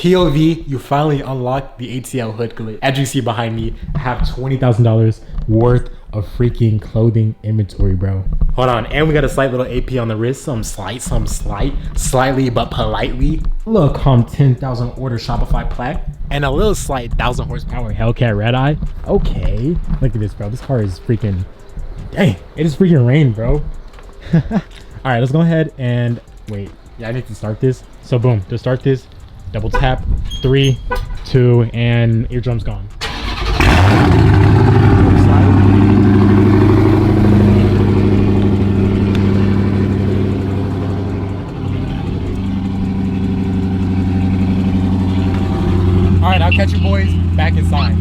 POV, you finally unlocked the ATL hood glitch. As you see behind me, I have $20,000 worth of freaking clothing inventory, bro. Hold on, and we got a slight little AP on the wrist. Slightly but politely. A little calm 10,000 order Shopify plaque. And a little slight 1,000 horsepower Hellcat red eye. Okay, look at this, bro. This car is freaking, dang, it is freaking rain, bro. All right, let's go ahead and wait. Yeah, I need to start this. So boom, to start this, double tap, 3, 2, and eardrum's gone. All right, I'll catch you boys back inside.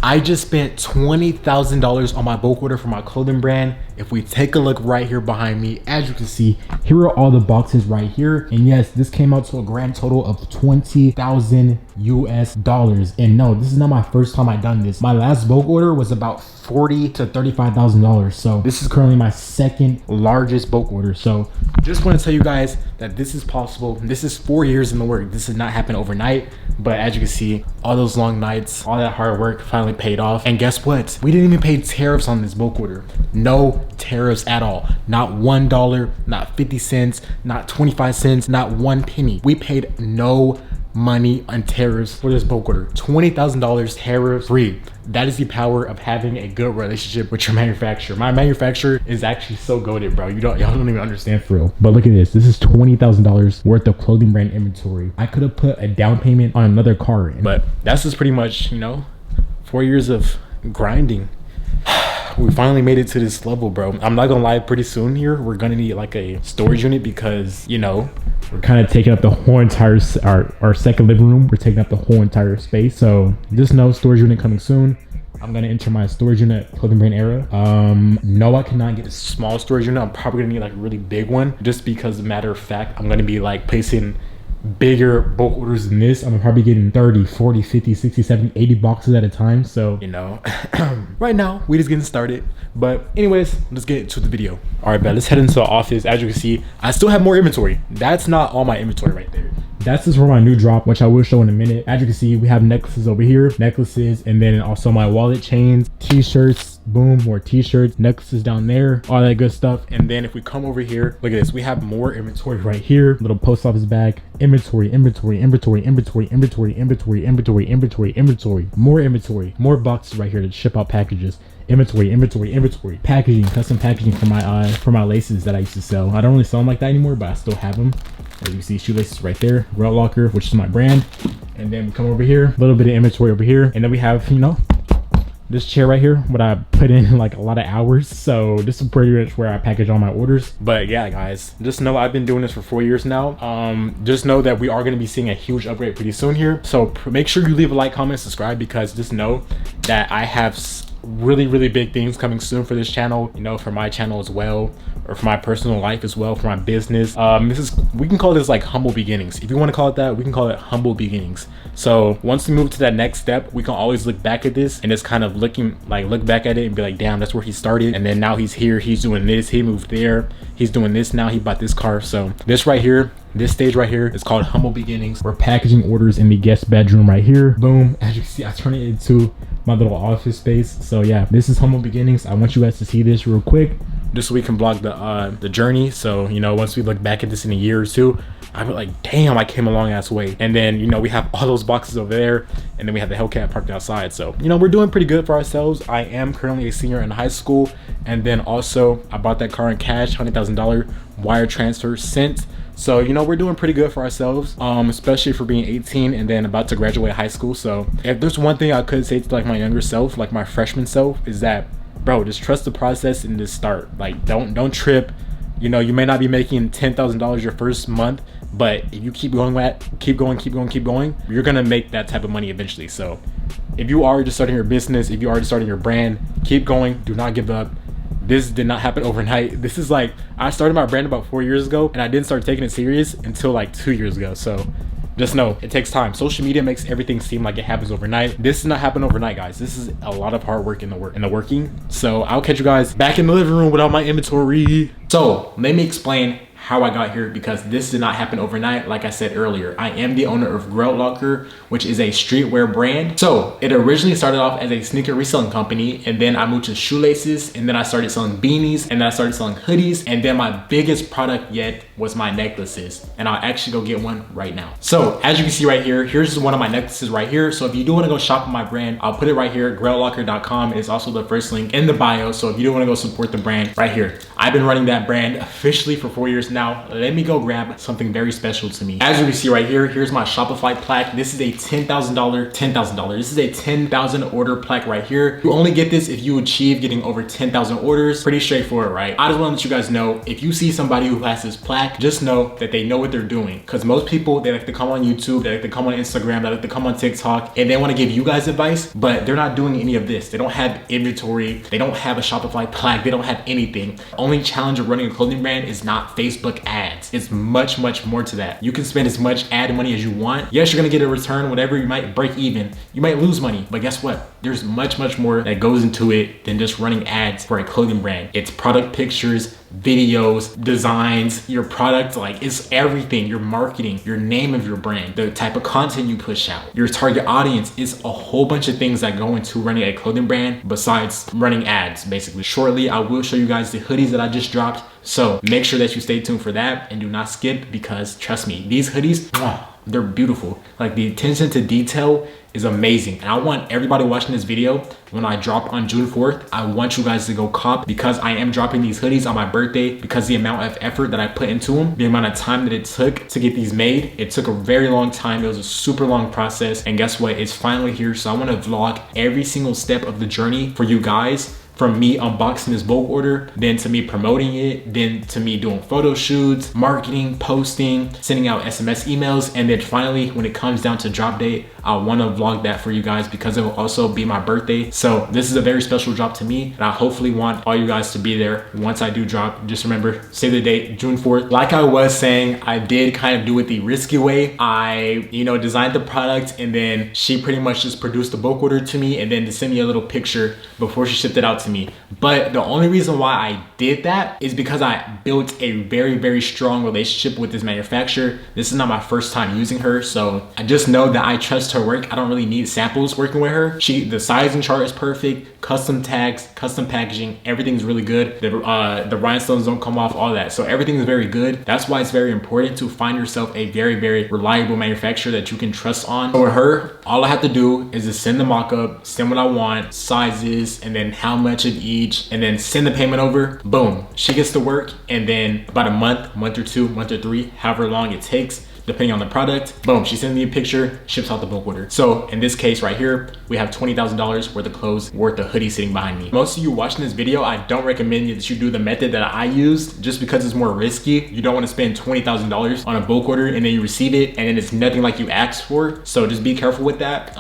I just spent $20,000 on my bulk order for my clothing brand. If we take a look right here behind me, as you can see, here are all the boxes right here. And yes, this came out to a grand total of 20,000 US dollars. And no, this is not my first time I've done this. My last bulk order was about $40,000 to $35,000. So this is currently my second largest bulk order. So just want to tell you guys that this is possible. This is 4 years in the work. This did not happen overnight. But as you can see, all those long nights, all that hard work finally paid off. And guess what? We didn't even pay tariffs on this bulk order. No tariffs at all. Not $1, not 50 cents, not 25 cents, not 1 penny. We paid no money on tariffs for this bulk order. $20,000 tariff free. That is the power of having a good relationship with your manufacturer. My manufacturer is actually so goated, bro. Y'all don't even understand for real. But look at this. This is $20,000 worth of clothing brand inventory. I could have put a down payment on another car, but that's just pretty much, 4 years of grinding. We finally made it to this level, bro. I'm not gonna lie, pretty soon here we're gonna need like a storage unit because we're kind of taking up the whole entire our second living room. We're taking up the whole entire space, so just know storage unit coming soon. I'm gonna enter my storage unit clothing brand era. No, I cannot get a small storage unit. I'm probably gonna need like a really big one, just because, matter of fact, I'm gonna be like placing bigger bulk orders than this. I'm probably getting 30, 40, 50, 60, 70, 80 boxes at a time. So, right now we just getting started. But anyways, let's get into the video. All right, bet, let's head into the office. As you can see, I still have more inventory. That's not all my inventory right there. That's just for my new drop, which I will show in a minute. As you can see, we have necklaces over here, and then also my wallet chains, t-shirts, boom, more t-shirts, necklaces down there, all that good stuff. And then if we come over here, look at this, we have more inventory right here, little post office bag, inventory, more inventory, more boxes right here to ship out packages. Inventory, packaging, custom packaging for my laces that I used to sell. I don't really sell them like that anymore, but I still have them. As you see, shoelaces right there, Route Locker, which is my brand. And then we come over here, a little bit of inventory over here, and then we have, this chair right here, what I put in like a lot of hours. So this is pretty much where I package all my orders. But yeah, guys, just know I've been doing this for 4 years now. Just know that we are going to be seeing a huge upgrade pretty soon here. So make sure you leave a like, comment, subscribe, because just know that I have really big things coming soon for this channel, for my channel as well, or for my personal life as well, for my business. We can call this like humble beginnings. If you want to call it that, we can call it humble beginnings. So once we move to that next step, we can always look back at this and just kind of look back at it and be like, damn, that's where he started. And then now he's here, he's doing this, he moved there, he's doing this now, he bought this car. So this right here, this stage right here is called humble beginnings. We're packaging orders in the guest bedroom right here. Boom. As you can see, I turn it into my little office space. So yeah, this is humble beginnings. I want you guys to see this real quick, just so we can vlog the journey. So once we look back at this in a year or two, I'll be like, damn, I came a long ass way. And then we have all those boxes over there, and then we have the Hellcat parked outside. So we're doing pretty good for ourselves. I am currently a senior in high school, and then also I bought that car in cash, $100,000 wire transfer sent. So we're doing pretty good for ourselves, especially for being 18 and then about to graduate high school. So if there's one thing I could say to like my younger self, like my freshman self, is that, bro, just trust the process and just start. Like don't trip. You may not be making $10,000 your first month, but if you keep going, you're gonna make that type of money eventually. So if you are just starting your business, if you are just starting your brand, keep going. Do not give up. This did not happen overnight. This is like, I started my brand about 4 years ago, and I didn't start taking it serious until like 2 years ago. So just know it takes time. Social media makes everything seem like it happens overnight. This does not happen overnight, guys. This is a lot of hard work in the working. So I'll catch you guys back in the living room with all my inventory. So let me explain how I got here, because this did not happen overnight. Like I said earlier, I am the owner of Grout Locker, which is a streetwear brand. So it originally started off as a sneaker reselling company, and then I moved to shoelaces, and then I started selling beanies, and then I started selling hoodies, and then my biggest product yet was my necklaces, and I'll actually go get one right now. So as you can see right here, here's one of my necklaces right here. So if you do want to go shop on my brand, I'll put it right here, groutlocker.com. It's also the first link in the bio. So if you do want to go support the brand, right here. I've been running that brand officially for 4 years now. Let me go grab something very special to me. As you can see right here, here's my Shopify plaque. This is a $10,000. This is a 10,000 order plaque right here. You only get this if you achieve getting over 10,000 orders. Pretty straightforward, right? I just want to let you guys know, if you see somebody who has this plaque, just know that they know what they're doing. Because most people, they like to come on YouTube, they like to come on Instagram, they like to come on TikTok, and they want to give you guys advice, but they're not doing any of this. They don't have inventory, they don't have a Shopify plaque, they don't have anything. Only challenge of running a clothing brand is not Facebook ads. It's much more to that. You can spend as much ad money as you want. Yes, you're gonna get a return, whatever. You might break even, you might lose money, but guess what? There's much more that goes into it than just running ads for a clothing brand. It's product pictures, videos, designs, your product, like it's everything. Your marketing, your name of your brand, the type of content you push out, your target audience. Is a whole bunch of things that go into running a clothing brand besides running ads. Basically, shortly I will show you guys the hoodies that I just dropped, so make sure that you stay tuned for that and do not skip, because trust me, these hoodies, they're beautiful. Like the attention to detail is amazing, and I want everybody watching this video, when I drop on June 4th, I want you guys to go cop, because I am dropping these hoodies on my birthday, because the amount of effort that I put into them, the amount of time that it took to get these made, it took a very long time. It was a super long process, and guess what? It's finally here. So I want to vlog every single step of the journey for you guys, from me unboxing this bulk order, then to me promoting it, then to me doing photo shoots, marketing, posting, sending out SMS emails, and then finally when it comes down to drop date, I want to vlog that for you guys, because it will also be my birthday. So this is a very special drop to me, and I hopefully want all you guys to be there once I do drop. Just remember, save the date, June 4th. Like I was saying, I did kind of do it the risky way. I, designed the product, and then she pretty much just produced the bulk order to me, and then to send me a little picture before she shipped it out to me. But the only reason why I did that is because I built a very strong relationship with this manufacturer. This is not my first time using her, so I just know that I trust her work. I don't really need samples working with her. The sizing chart is perfect, custom tags, custom packaging, everything's really good. The rhinestones don't come off, all that. So everything is very good. That's why it's very important to find yourself a very reliable manufacturer that you can trust on. So with her, all I have to do is just send the mock-up, send what I want, sizes, and then how much of each, and then send the payment over. Boom, she gets to work, and then about a month or two, month or three, however long it takes, depending on the product, boom, she sends me a picture, ships out the bulk order. So in this case right here, we have $20,000 worth of clothes, worth of hoodie sitting behind me. Most of you watching this video, I don't recommend that you do the method that I used, just because it's more risky. You don't want to spend $20,000 on a bulk order and then you receive it and then it's nothing like you asked for. So just be careful with that.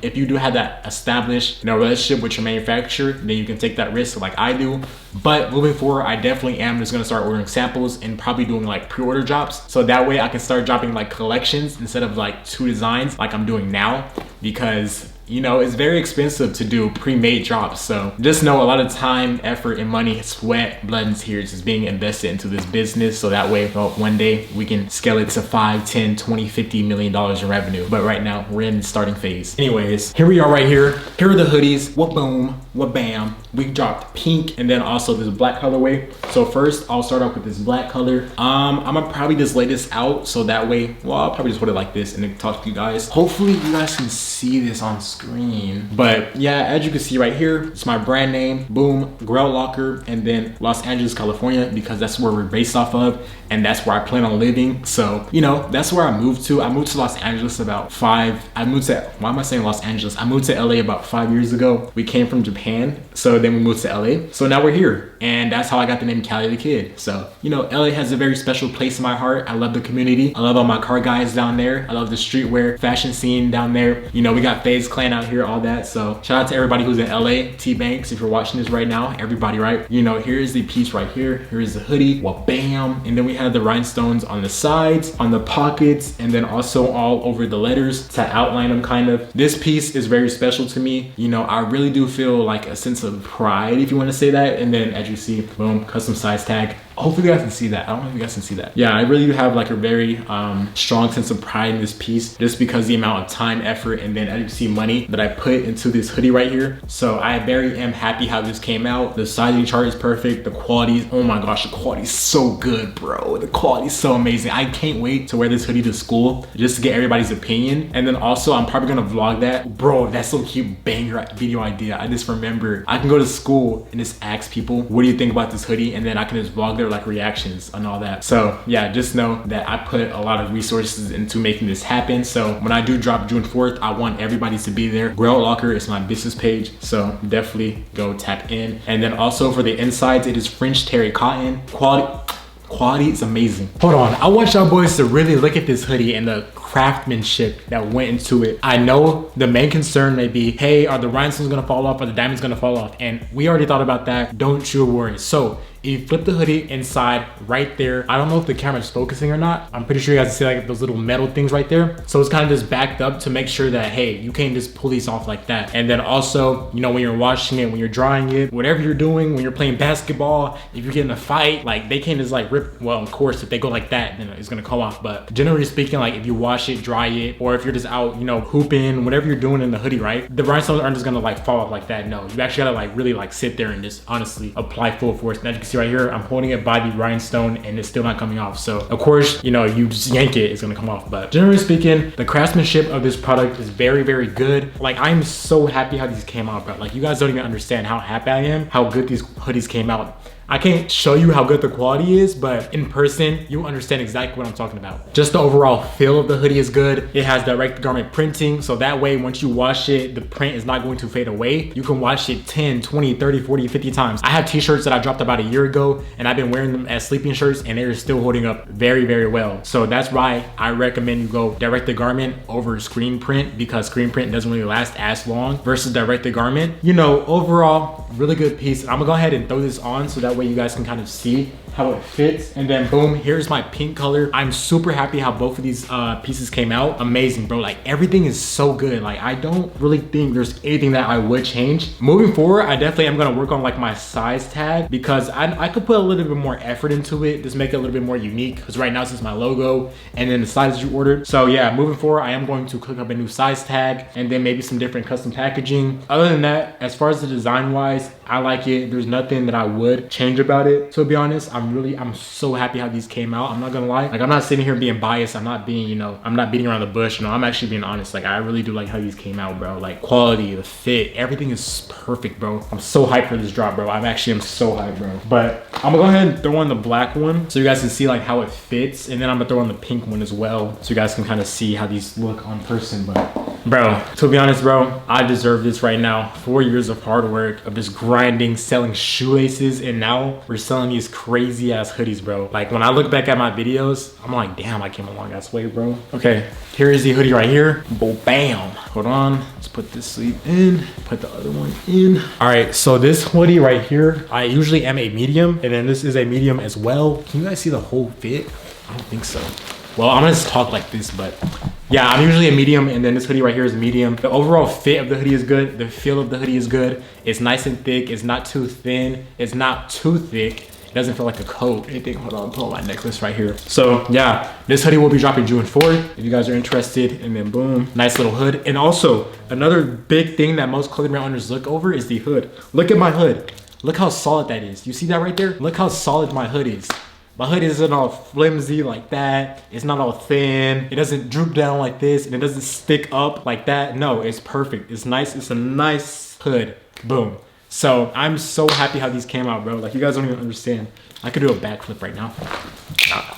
If you do have that established relationship with your manufacturer, then you can take that risk like I do. But moving forward, I definitely am just gonna start ordering samples and probably doing like pre-order drops. So that way I can start dropping like collections instead of like 2 designs like I'm doing now, because it's very expensive to do pre-made drops. So just know a lot of time, effort, and money, sweat, blood, and tears is being invested into this business. So that way, one day we can scale it to 5, 10, 20, $50 million in revenue. But right now we're in the starting phase. Anyways, here we are right here. Here are the hoodies. What boom, what bam. We dropped pink and then also this black colorway. So first I'll start off with this black color. I'm gonna probably just lay this out so that way, I'll probably just put it like this and then talk to you guys. Hopefully you guys can see this on screen. But yeah, as you can see right here, it's my brand name, boom, Grout Locker, and then Los Angeles, California, because that's where we're based off of and that's where I plan on living. So that's where I moved to. I moved to Los Angeles about why am I saying Los Angeles? I moved to LA about 5 years ago. We came from Japan, so then we moved to LA. So now we're here, and that's how I got the name Cali the Kid. So LA has a very special place in my heart. I love the community. I love all my car guys down there. I love the streetwear fashion scene down there. We got FaZe Clan out here, all that. So shout out to everybody who's in LA. T-Banks, if you're watching this right now, everybody, right? Here's the piece right here. Here's the hoodie, well, bam. And then we have the rhinestones on the sides, on the pockets, and then also all over the letters to outline them kind of. This piece is very special to me. I really do feel like a sense of pride, if you want to say that. And then as you see, boom, custom size tag. Hopefully you guys can see that. I don't know if you guys can see that. Yeah, I really do have like a very strong sense of pride in this piece, just because the amount of time, effort, and then as you see money that I put into this hoodie right here. So I very am happy how this came out. The sizing chart is perfect. The quality, oh my gosh, the quality is so good, bro. The quality is so amazing. I can't wait to wear this hoodie to school just to get everybody's opinion. And then also I'm probably gonna vlog that. Bro, that's so cute, banger video idea. I just remember I can go to school and just ask people, what do you think about this hoodie? And then I can just vlog their like reactions and all that. So yeah, just know that I put a lot of resources into making this happen. So when I do drop June 4th, I want everybody to be there. Grail Locker is my business page, so definitely go tap in. And then also for the insides, it is French terry cotton. Quality is amazing. Hold on, I want y'all boys to really look at this hoodie and the craftsmanship that went into it. I know the main concern may be, hey, are the rhinestones gonna fall off? Are the diamonds gonna fall off? And we already thought about that. Don't you worry. So if you flip the hoodie inside right there, I don't know if the camera's focusing or not. I'm pretty sure you guys can see like those little metal things right there. So it's kind of just backed up to make sure that, hey, you can't just pull these off like that. And then also, you know, when you're washing it, when you're drying it, whatever you're doing, when you're playing basketball, if you're getting a fight, like they can't just like rip, well, of course, if they go like that, then it's gonna come off. But generally speaking, like if you wash it, dry it, or if you're just out, you know, hooping, whatever you're doing in the hoodie, right? The rhinestones aren't just gonna like fall off like that. No, you actually gotta like really like sit there and just honestly apply full force. And as you can see right here, I'm holding it by the rhinestone and it's still not coming off. So of course, you know, you just yank it, it's gonna come off. But generally speaking, the craftsmanship of this product is very, very good. Like I'm so happy how these came out, bro. Like you guys don't even understand how happy I am, how good these hoodies came out. I can't show you how good the quality is, but in person, you understand exactly what I'm talking about. Just the overall feel of the hoodie is good. It has direct garment printing, so that way, once you wash it, the print is not going to fade away. You can wash it 10, 20, 30, 40, 50 times. I have t-shirts that I dropped about a year ago, and I've been wearing them as sleeping shirts, and they're still holding up very, very well. So that's why I recommend you go direct the garment over screen print, because screen print doesn't really last as long versus direct the garment. You know, overall, really good piece. I'm gonna go ahead and throw this on so that way you guys can kind of see how it fits. And then boom, here's my pink color. I'm super happy how both of these pieces came out. Amazing, bro. Like everything is so good. Like I don't really think there's anything that I would change. Moving forward, I definitely am gonna work on like my size tag, because I could put a little bit more effort into it, just make it a little bit more unique, because right now it's just my logo and then the sizes you ordered. So yeah, moving forward, I am going to cook up a new size tag and then maybe some different custom packaging. Other than that, as far as the design wise, I like it. There's nothing that I would change about it. To be honest, I'm so happy how these came out. I'm not gonna lie. Like I'm not sitting here being biased. I'm not being, you know, I'm not beating around the bush. You know, I'm actually being honest. Like I really do like how these came out, bro. Like quality, the fit, everything is perfect, bro. I'm so hyped for this drop, bro. I'm so hyped, bro. But I'm gonna go ahead and throw on the black one so you guys can see like how it fits. And then I'm gonna throw on the pink one as well so you guys can kind of see how these look on person. But bro, to be honest, bro, I deserve this right now. 4 years of hard work, of just grinding, selling shoelaces, and now we're selling these crazy ass hoodies, bro. Like when I look back at my videos, I'm like, damn, I came a long ass way, bro. Okay, here is the hoodie right here. Boom, bam. Hold on, let's put this sleeve in, put the other one in. All right, so this hoodie right here, I usually am a medium, and then this is a medium as well. Can you guys see the whole fit? I don't think so. Well, I'm gonna just talk like this, but yeah, I'm usually a medium, and then this hoodie right here is a medium. The overall fit of the hoodie is good. The feel of the hoodie is good. It's nice and thick. It's not too thin. It's not too thick. It doesn't feel like a coat. Anything. Hold on, pull my necklace right here. So yeah, this hoodie will be dropping June 4th if you guys are interested. And then boom, nice little hood. And also another big thing that most clothing brand owners look over is the hood. Look at my hood. Look how solid that is. You see that right there? Look how solid my hood is. My hood isn't all flimsy like that. It's not all thin. It doesn't droop down like this, and it doesn't stick up like that. No, it's perfect. It's nice. It's a nice hood. Boom. So I'm so happy how these came out, bro. Like you guys don't even understand. I could do a backflip right now.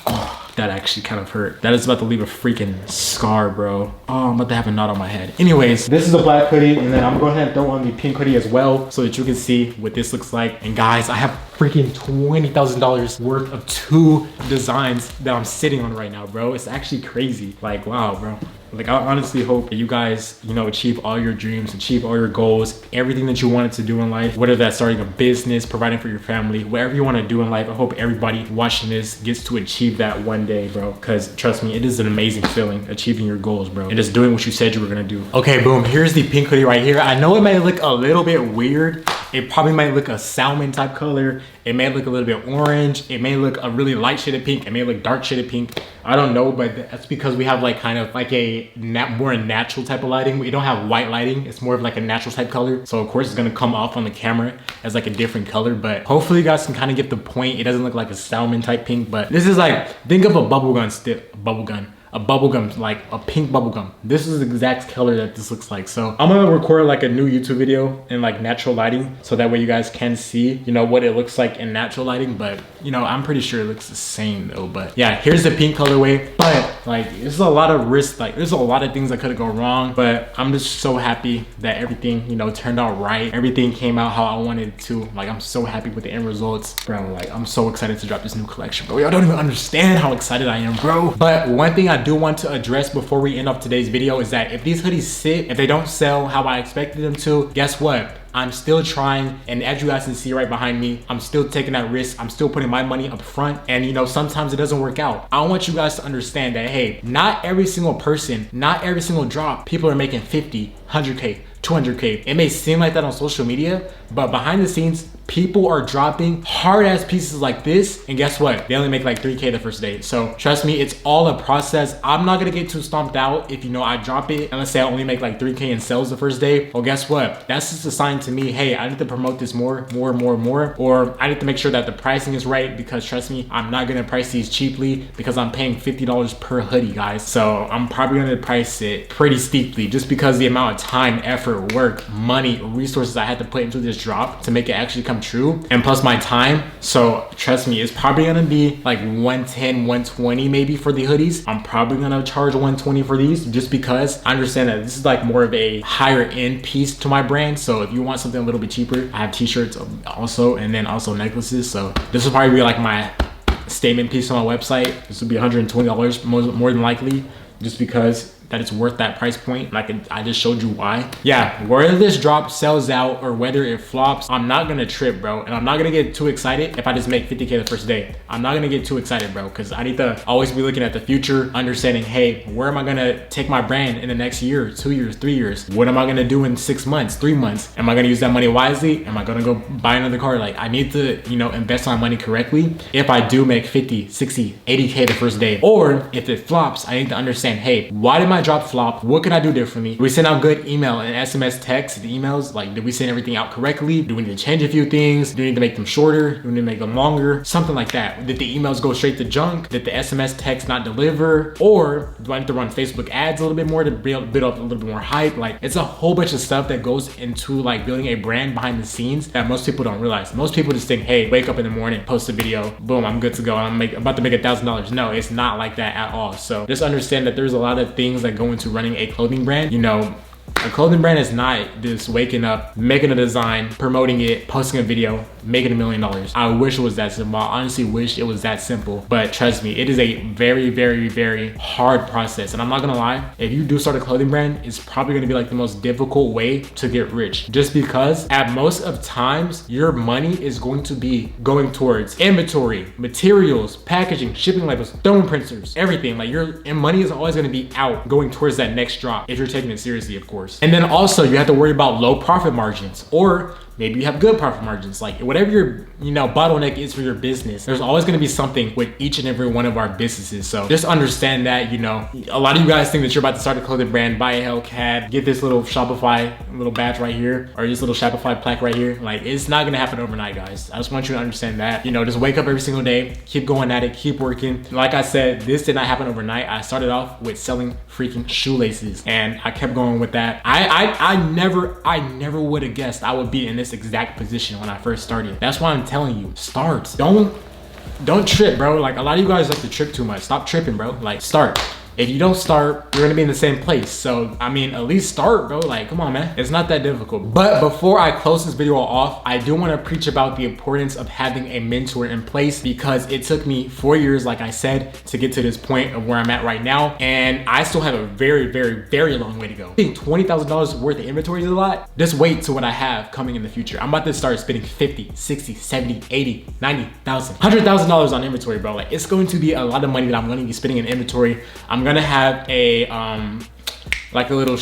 Oh, that actually kind of hurt. That is about to leave a freaking scar, bro. Oh, I'm about to have a knot on my head. Anyways, this is the black hoodie, and then I'm going to go ahead and throw on the pink hoodie as well so that you can see what this looks like. And guys, I have freaking $20,000 worth of 2 designs that I'm sitting on right now, bro. It's actually crazy. Like, wow, bro. Like, I honestly hope that you guys, you know, achieve all your dreams, achieve all your goals, everything that you wanted to do in life, whether that's starting a business, providing for your family, whatever you want to do in life. I hope everybody watching this gets to achieve that one day, bro. Because trust me, it is an amazing feeling achieving your goals, bro. And just doing what you said you were going to do. Okay, boom. Here's the pink hoodie right here. I know it may look a little bit weird It probably might look a salmon type color. It may look a little bit orange. It may look a really light shaded pink. It may look dark shaded pink. I don't know, but that's because we have like kind of like a more natural type of lighting. We don't have white lighting. It's more of like a natural type color. So of course it's gonna come off on the camera as like a different color, but hopefully you guys can kind of get the point. It doesn't look like a salmon type pink, but this is like, think of a bubblegum stick, a bubblegum, like a pink bubblegum. This is the exact color that this looks like. So I'm gonna record like a new YouTube video in like natural lighting, so that way you guys can see, you know, what it looks like in natural lighting. But you know, I'm pretty sure it looks the same though. But yeah, here's the pink colorway. But like, there's a lot of risk, like there's a lot of things that could go wrong, but I'm just so happy that everything, you know, turned out right. Everything came out how I wanted it to. Like, I'm so happy with the end results, bro. Like, I'm so excited to drop this new collection, bro. Y'all don't even understand how excited I am, bro. But one thing I do want to address before we end off today's video is that if these hoodies sit, if they don't sell how I expected them to, guess what? I'm still trying, and as you guys can see right behind me, I'm still taking that risk. I'm still putting my money up front, and you know, sometimes it doesn't work out. I want you guys to understand that, hey, not every single person, not every single drop, people are making 50, 100K, 200K. It may seem like that on social media, but behind the scenes, people are dropping hard ass pieces like this, and guess what? They only make like 3K the first day. So trust me, it's all a process. I'm not gonna get too stomped out if, you know, I drop it and let's say I only make like 3K in sales the first day. Well, guess what? That's just a sign to me, hey, I need to promote this more, or I need to make sure that the pricing is right, because trust me, I'm not gonna price these cheaply because I'm paying $50 per hoodie, guys. So I'm probably gonna price it pretty steeply just because the amount of time, effort, work, money, resources I had to put into this drop to make it actually come true, and plus my time. So trust me, it's probably gonna be like 110, 120 maybe for the hoodies. I'm probably gonna charge 120 for these just because I understand that this is like more of a higher end piece to my brand. So if you want something a little bit cheaper, I have t-shirts also, and then also necklaces. So this will probably be like my statement piece on my website. This will be $120 more than likely, just because that it's worth that price point. Like, I just showed you why. Yeah, whether this drop sells out or whether it flops, I'm not gonna trip, bro. And I'm not gonna get too excited if I just make 50K the first day. I'm not gonna get too excited, bro, because I need to always be looking at the future, understanding, hey, where am I gonna take my brand in the next year, 2 years, 3 years? What am I gonna do in 6 months, 3 months? Am I gonna use that money wisely? Am I gonna go buy another car? Like, I need to, you know, invest my money correctly if I do make 50, 60, 80K the first day. Or if it flops, I need to understand, hey, why did my drop flop? What can I do differently? Do we send out good email and SMS text, the emails? Like, did we send everything out correctly? Do we need to change a few things? Do we need to make them shorter? Do we need to make them longer? Something like that. Did the emails go straight to junk? Did the SMS text not deliver? Or do I need to run Facebook ads a little bit more to build up a little bit more hype? Like, it's a whole bunch of stuff that goes into like building a brand behind the scenes that most people don't realize. Most people just think, hey, wake up in the morning, post a video, boom, I'm good to go. I'm about to make $1,000. No, it's not like that at all. So just understand that there's a lot of things that go into running a clothing brand. You know, a clothing brand is not just waking up, making a design, promoting it, posting a video, making $1 million. I wish it was that simple. I honestly wish it was that simple, but trust me, it is a very, very, very hard process. And I'm not gonna lie, if you do start a clothing brand, it's probably gonna be like the most difficult way to get rich, just because at most of times your money is going to be going towards inventory, materials, packaging, shipping labels, thermal printers, everything. Like, your money is always gonna be out going towards that next drop if you're taking it seriously, of course. And then also you have to worry about low profit margins, or maybe you have good profit margins. Like, whatever your, you know, bottleneck is for your business, there's always gonna be something with each and every one of our businesses. So just understand that, you know, a lot of you guys think that you're about to start a clothing brand, buy a Hellcat, get this little Shopify little badge right here, or this little Shopify plaque right here. Like, it's not gonna happen overnight, guys. I just want you to understand that. You know, just wake up every single day, keep going at it, keep working. Like I said, this did not happen overnight. I started off with selling freaking shoelaces, and I kept going with that. I never would have guessed I would be in this exact position when I first started. That's why I'm telling you, start. Don't trip, bro. Like, a lot of you guys like to trip too much. Stop tripping, bro. Like, start. If you don't start, you're gonna be in the same place. So, I mean, at least start, bro. Like, come on, man. It's not that difficult. But before I close this video off, I do wanna preach about the importance of having a mentor in place, because it took me 4 years, like I said, to get to this point of where I'm at right now. And I still have a very, very, very long way to go. I think $20,000 worth of inventory is a lot. Just wait to what I have coming in the future. I'm about to start spending 50, 60, 70, 80, 90,000, $100,000 on inventory, bro. Like, it's going to be a lot of money that I'm gonna be spending in inventory. I'm gonna have a like a little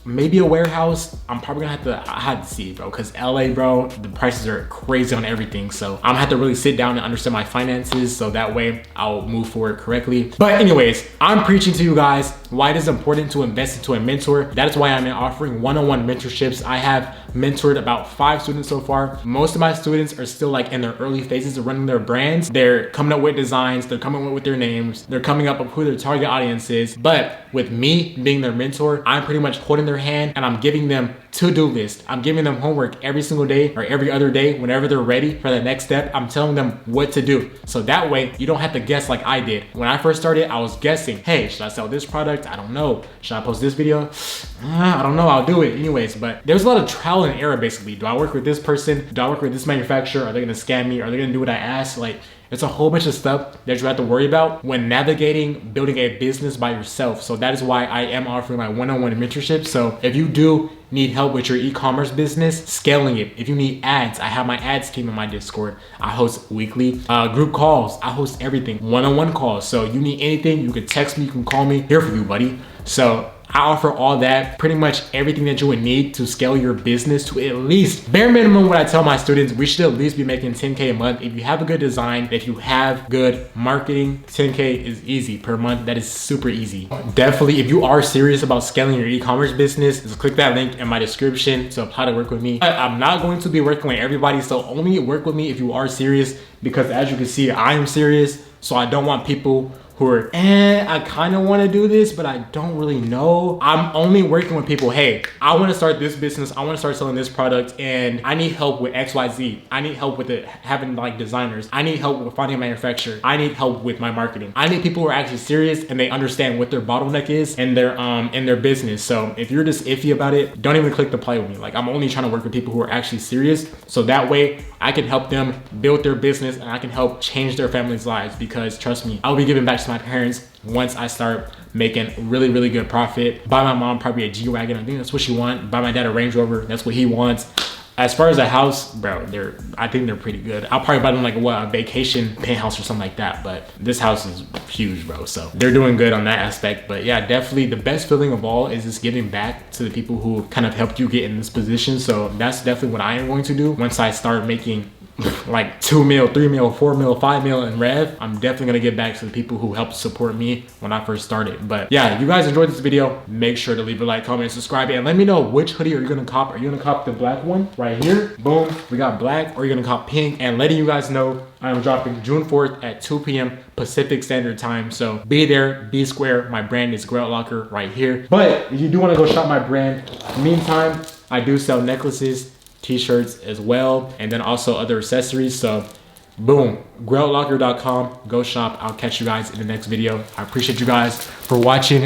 maybe a warehouse. I'm probably gonna have to see, bro, because LA, bro, the prices are crazy on everything. So I'm gonna have to really sit down and understand my finances, so that way I'll move forward correctly. But anyways, I'm preaching to you guys why it is important to invest into a mentor. That is why I'm offering one-on-one mentorships. I have mentored about 5 students so far. Most of my students are still like in their early phases of running their brands. They're coming up with designs, they're coming up with their names, they're coming up with who their target audience is. But with me being their mentor, I'm pretty much holding their hand and I'm giving them to-do list. I'm giving them homework every single day or every other day whenever they're ready for the next step. I'm telling them what to do. So that way you don't have to guess like I did. When I first started, I was guessing, hey, should I sell this product? I don't know. Should I post this video? I don't know, I'll do it anyways. But there's a lot of trial and error basically. Do I work with this person? Do I work with this manufacturer? Are they gonna scam me? Are they gonna do what I ask? Like, it's a whole bunch of stuff that you have to worry about when navigating building a business by yourself. So that is why I am offering my one-on-one mentorship. So if you do need help with your e-commerce business, scaling it, if you need ads, I have my ads team in my Discord. I host weekly group calls. I host everything, one-on-one calls. So you need anything, you can text me, you can call me, here for you, buddy. So I offer all that, pretty much everything that you would need to scale your business to at least, bare minimum, what I tell my students, we should at least be making 10K a month. If you have a good design, if you have good marketing, 10K is easy per month. That is super easy. Definitely, if you are serious about scaling your e-commerce business, just click that link in my description to apply to work with me. I'm not going to be working with everybody, so only work with me if you are serious, because as you can see, I am serious. So I don't want people who are, I kind of want to do this, but I don't really know. I'm only working with people, hey, I want to start this business. I want to start selling this product and I need help with XYZ. I need help with it, having like designers. I need help with finding a manufacturer. I need help with my marketing. I need people who are actually serious and they understand what their bottleneck is in their business. So if you're just iffy about it, don't even click the play with me. Like, I'm only trying to work with people who are actually serious. So that way I can help them build their business and I can help change their family's lives, because trust me, I'll be giving back to my parents once I start making really, really good profit. Buy my mom probably a G-Wagon. I think that's what she wants. Buy my dad a Range Rover. That's what he wants. As far as a house, bro, I think they're pretty good. I'll probably buy them like a vacation penthouse or something like that. But this house is huge, bro. So they're doing good on that aspect. But yeah, definitely the best feeling of all is just giving back to the people who kind of helped you get in this position. So that's definitely what I am going to do once I start making like 2 mil, 3 mil, 4 mil, 5 mil in rev. I'm definitely gonna give back to the people who helped support me when I first started. But yeah, if you guys enjoyed this video, make sure to leave a like, comment, and subscribe, and let me know which hoodie are you gonna cop. Are you gonna cop the black one right here? Boom, we got black. Or are you gonna cop pink? And letting you guys know, I am dropping June 4th at 2 p.m. Pacific Standard Time. So be there, be square. My brand is Grout Locker right here. But if you do want to go shop my brand, meantime, I do sell necklaces, t-shirts as well, and then also other accessories. So boom, groutlocker.com, go shop. I'll catch you guys in the next video. I appreciate you guys for watching.